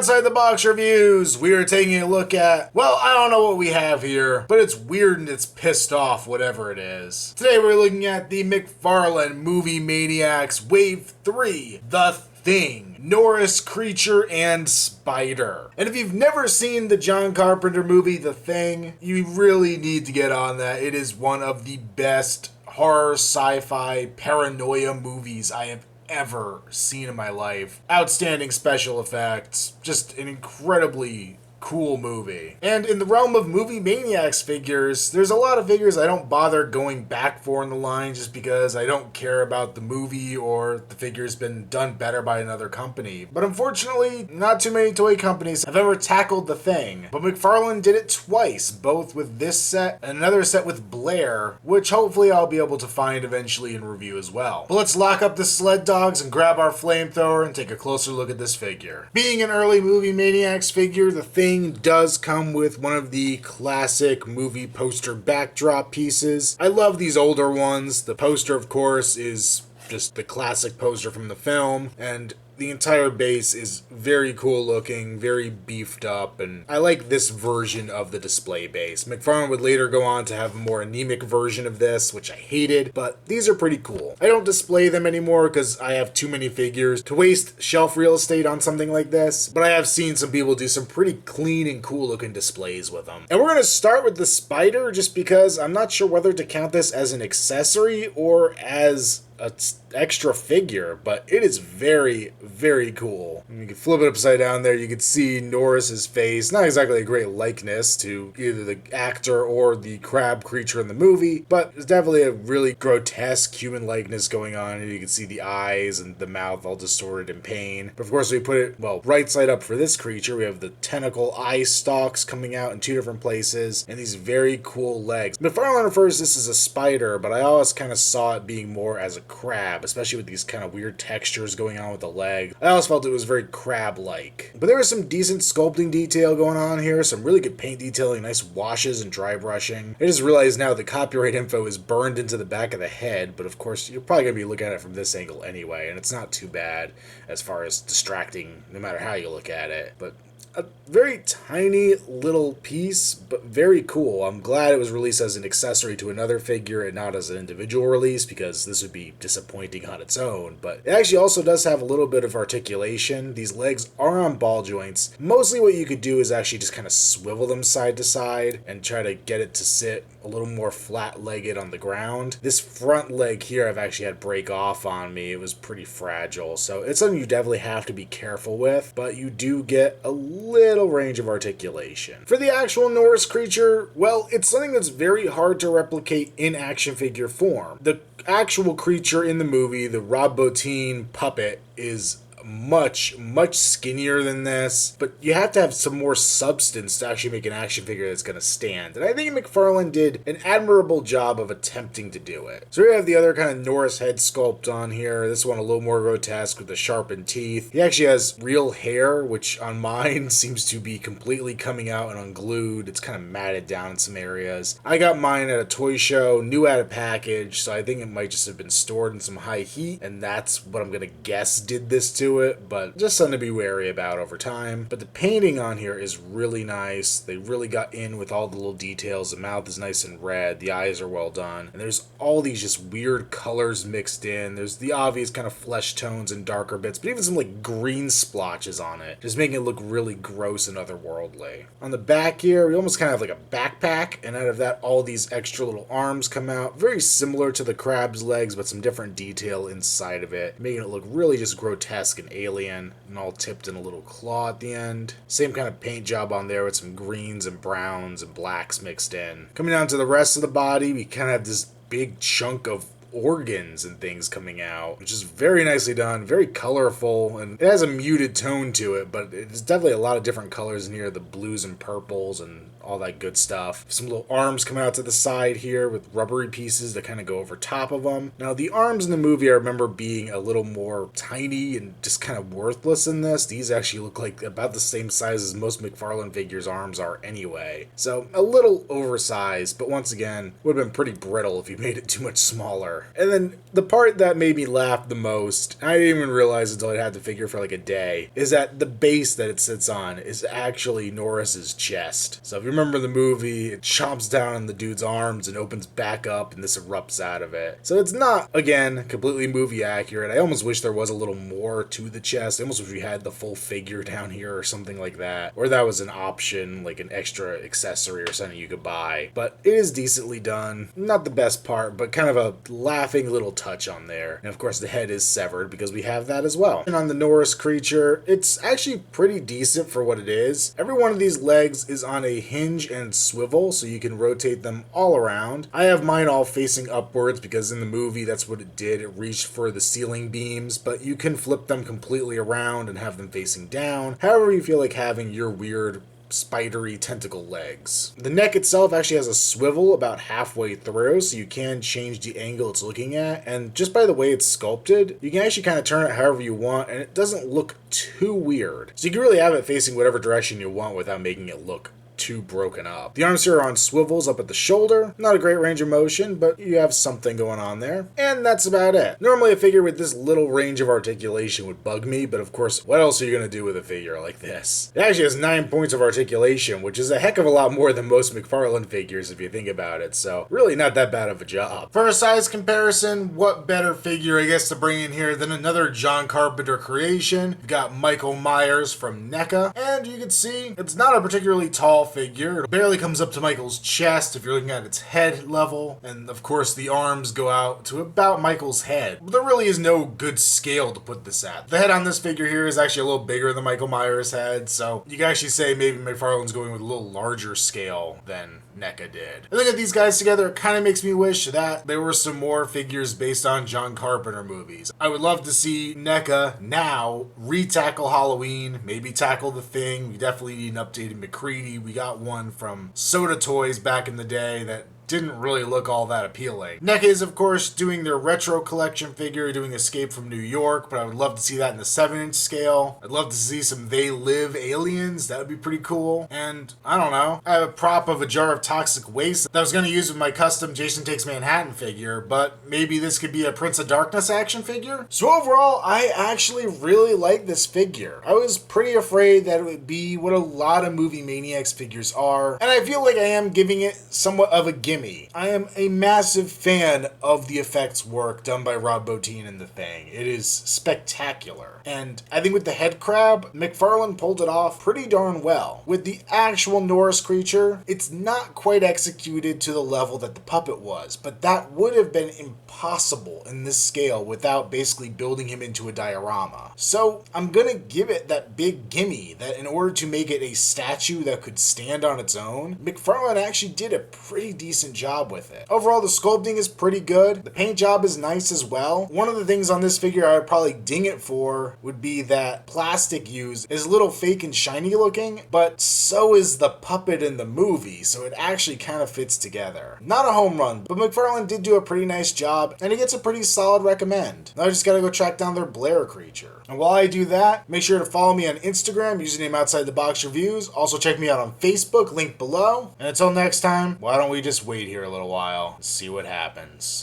Outside the Box Reviews, we are taking a look at, well, I don't know what we have here, but it's weird and it's pissed off, whatever it is. Today we're looking at the McFarlane Movie Maniacs Wave 3, The Thing, Norris Creature, and Spider. And if you've never seen the John Carpenter movie, The Thing, you really need to get on that. It is one of the best horror, sci-fi, paranoia movies I have ever seen in my life. Outstanding special effects, just an incredibly cool movie. And in the realm of Movie Maniacs figures, there's a lot of figures I don't bother going back for in the line just because I don't care about the movie or the figure's been done better by another company. But unfortunately, not too many toy companies have ever tackled The Thing. But McFarlane did it twice, both with this set and another set with Blair, which hopefully I'll be able to find eventually and review as well. But let's lock up the sled dogs and grab our flamethrower and take a closer look at this figure. Being an early Movie Maniacs figure, The Thing does come with one of the classic movie poster backdrop pieces. I love these older ones. The poster, of course, is just the classic poster from the film, and the entire base is very cool looking, very beefed up, and I like this version of the display base. McFarlane would later go on to have a more anemic version of this, which I hated, but these are pretty cool. I don't display them anymore because I have too many figures to waste shelf real estate on something like this, but I have seen some people do some pretty clean and cool looking displays with them. And we're going to start with the Spider just because I'm not sure whether to count this as an accessory or as an extra figure, but it is very, very cool. And you can flip it upside down there, you can see Norris's face. Not exactly a great likeness to either the actor or the crab creature in the movie, but it's definitely a really grotesque human likeness going on. And you can see the eyes and the mouth all distorted in pain. But of course, we put it, well, right side up for this creature. We have the tentacle eye stalks coming out in two different places, and these very cool legs. McFarlane refers to this as a spider, but I always kind of saw it being more as a crab, especially with these kind of weird textures going on with the leg. I always felt it was very crab-like. But there was some decent sculpting detail going on here, some really good paint detailing, nice washes and dry brushing. I just realized now the copyright info is burned into the back of the head, but of course you're probably going to be looking at it from this angle anyway, and it's not too bad as far as distracting no matter how you look at it. But a very tiny little piece, but very cool. I'm glad it was released as an accessory to another figure and not as an individual release, because this would be disappointing on its own. But it actually also does have a little bit of articulation. These legs are on ball joints. Mostly what you could do is actually just kind of swivel them side to side and try to get it to sit a little more flat-legged on the ground. This front leg here I've actually had break off on me. It was pretty fragile, so it's something you definitely have to be careful with, but you do get a little range of articulation. For the actual Norris creature, well, it's something that's very hard to replicate in action figure form. The actual creature in the movie, the Rob Bottin puppet, is much skinnier than this, but you have to have some more substance to actually make an action figure that's going to stand. And I think McFarlane did an admirable job of attempting to do it. So here we have the other kind of Norris head sculpt on here. This one a little more grotesque with the sharpened teeth. He actually has real hair, which on mine seems to be completely coming out and unglued. It's kind of matted down in some areas. I got mine at a toy show, new out of package, so I think it might just have been stored in some high heat, and that's what I'm going to guess did this to it, but just something to be wary about over time. But the painting on here is really nice. They really got in with all the little details. The mouth is nice and red, the eyes are well done, and there's all these just weird colors mixed in. There's the obvious kind of flesh tones and darker bits, but even some like green splotches on it, just making it look really gross and otherworldly. On the back here, we almost kind of have like a backpack, and out of that all these extra little arms come out, very similar to the crab's legs, but some different detail inside of it, making it look really just grotesque and alien, and all tipped in a little claw at the end. Same kind of paint job on there with some greens and browns and blacks mixed in. Coming down to the rest of the body, we kind of have this big chunk of organs and things coming out, which is very nicely done, very colorful, and it has a muted tone to it, but it's definitely a lot of different colors in here, the blues and purples and all that good stuff. Some little arms coming out to the side here with rubbery pieces that kind of go over top of them. Now, the arms in the movie I remember being a little more tiny and just kind of worthless in this. These actually look like about the same size as most McFarlane figures' arms are anyway. So, a little oversized, but once again, would have been pretty brittle if you made it too much smaller. figure. And then the part that made me laugh the most, I didn't even realize until I had the figure for like a day, is that the base that it sits on is actually Norris's chest. So if you remember the movie, it chomps down on the dude's arms and opens back up and this erupts out of it. So it's not, again, completely movie accurate. I almost wish there was a little more to the chest. I almost wish we had the full figure down here or something like that. Or that was an option, like an extra accessory or something you could buy. But it is decently done. Not the best part, but kind of a laughing little touch on there. And of course the head is severed because we have that as well. And on the Norris Creature, it's actually pretty decent for what it is. Every one of these legs is on a hinge and swivel, so you can rotate them all around. I have mine all facing upwards because in the movie that's what it did. It reached for the ceiling beams, but you can flip them completely around and have them facing down. However you feel like having your weird spidery tentacle legs. The neck itself actually has a swivel about halfway through, so you can change the angle it's looking at, and just by the way it's sculpted, you can actually kind of turn it however you want, and it doesn't look too weird. So you can really have it facing whatever direction you want without making it look too broken up. The arms here are on swivels up at the shoulder. Not a great range of motion, but you have something going on there. And that's about it. Normally a figure with this little range of articulation would bug me, but of course, what else are you going to do with a figure like this? It actually has 9 points of articulation, which is a heck of a lot more than most McFarlane figures if you think about it, so really not that bad of a job. For a size comparison, what better figure I guess to bring in here than another John Carpenter creation? We've got Michael Myers from NECA, and you can see it's not a particularly tall figure. It barely comes up to Michael's chest if you're looking at its head level, and of course the arms go out to about Michael's head. But there really is no good scale to put this at. The head on this figure here is actually a little bigger than Michael Myers' head, so you can actually say maybe McFarlane's going with a little larger scale than NECA did. I look at these guys together, it kind of makes me wish that there were some more figures based on John Carpenter movies. I would love to see NECA now re-tackle Halloween, maybe tackle The Thing. We definitely need an updated McCready. We got one from Soda Toys back in the day that didn't really look all that appealing. NECA is, of course, doing their retro collection figure, doing Escape from New York, but I would love to see that in the 7-inch scale. I'd love to see some They Live aliens. That would be pretty cool. And, I don't know, I have a prop of a jar of toxic waste that I was going to use with my custom Jason Takes Manhattan figure, but maybe this could be a Prince of Darkness action figure? So overall, I actually really like this figure. I was pretty afraid that it would be what a lot of Movie Maniacs figures are, and I feel like I am giving it somewhat of a gimme. I am a massive fan of the effects work done by Rob Bottin in The Thing. It is spectacular. And I think with the head crab, McFarlane pulled it off pretty darn well. With the actual Norris Creature, it's not quite executed to the level that the puppet was, but that would have been impossible in this scale without basically building him into a diorama. So I'm gonna give it that big gimme that in order to make it a statue that could stand on its own, McFarlane actually did a pretty decent job with it. Overall, the sculpting is pretty good. The paint job is nice as well. One of the things on this figure I would probably ding it for would be that plastic used is a little fake and shiny looking, but so is the puppet in the movie, so it actually kind of fits together. Not a home run, but McFarlane did do a pretty nice job, and he gets a pretty solid recommend. Now I just gotta go track down their Blair creature. And while I do that, make sure to follow me on Instagram, username Outside the Box Reviews. Also check me out on Facebook, link below. And until next time, why don't we just wait here a little while and see what happens.